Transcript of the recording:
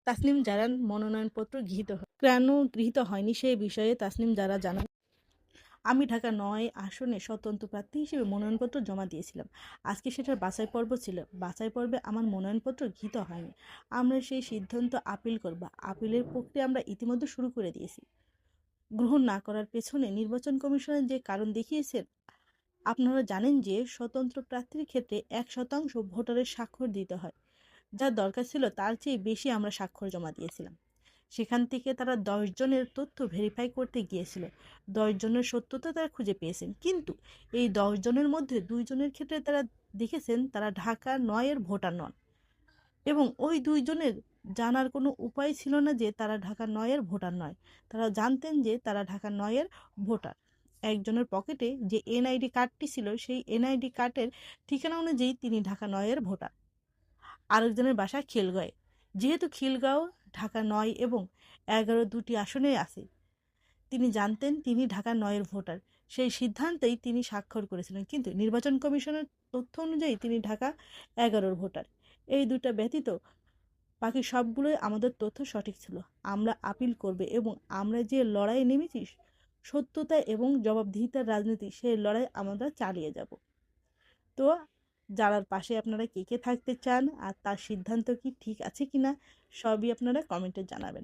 তাসনিম জারার মনোনয়নপত্র কেন গৃহীত হয়নি সে বিষয়ে তাসনিম জারা জানান, আমি ঢাকা ৯ আসনে স্বতন্ত্র প্রার্থী হিসেবে মনোনয়নপত্র জমা দিয়েছিলাম। আজকে সেটার বাছাই পর্ব ছিল। বাছাই পর্বে আমার মনোনয়নপত্র গৃহীত হয়নি। আমরা সেই সিদ্ধান্ত আপিল করব। আপিলের প্রক্রিয়া আমরা ইতিমধ্যে শুরু করে দিয়েছি। গ্রহণ না করার পেছনে নির্বাচন কমিশনের যে কারণ দেখিয়েছেন, আপনারা জানেন যে স্বতন্ত্র প্রার্থীর ক্ষেত্রে ১% ভোটারের স্বাক্ষর দিতে হয়। যা দরকার ছিল তার চেয়ে বেশি আমরা স্বাক্ষর জমা দিয়েছিলাম। সেখান থেকে তারা ১০ জনের তথ্য ভেরিফাই করতে গিয়েছিল। ১০ জনের সত্যতা তারা খুঁজে পেয়েছেন, কিন্তু এই ১০ জনের মধ্যে ২ জনের ক্ষেত্রে তারা দেখেছেন তারা ঢাকা ৯ এর ভোটার নন, এবং ওই ২ জনের জানার কোনো উপায় ছিল না যে তারা ঢাকা ৯ এর ভোটার নয়। তারা জানতেন যে তারা ঢাকা ৯ এর ভোটার। একজনের পকেটে যে এনআইডি কার্ডটি ছিল, সেই এনআইডি কার্ডের ঠিকানা অনুযায়ী তিনি ঢাকা ৯ এর ভোটার। আরেকজনের বাসা খিলগাঁওয়ে। যেহেতু খিলগাঁও, ঢাকা ৯ এবং ১১ দুটি আসনে আছে, তিনি জানতেন তিনি ঢাকা ৯ এর ভোটার। সেই সিদ্ধান্তেই তিনি স্বাক্ষর করেছিলেন, কিন্তু নির্বাচন কমিশনের তথ্য অনুযায়ী তিনি ঢাকা ১১ ভোটার। এই দুটা ব্যতীত বাকি সবগুলোই আমাদের তথ্য সঠিক ছিল। আমরা আপিল করবে এবং আমরা যে লড়াইয়ে নেমেছি, সত্যতা এবং জবাবদিহিতার রাজনীতি, সেই লড়াই আমরা চালিয়ে যাব। তো যারার পাশে আপনারা কে কে থাকতে চান আর তার সিদ্ধান্ত কি ঠিক আছে কিনা, সবই আপনারা কমেন্টে জানাবেন।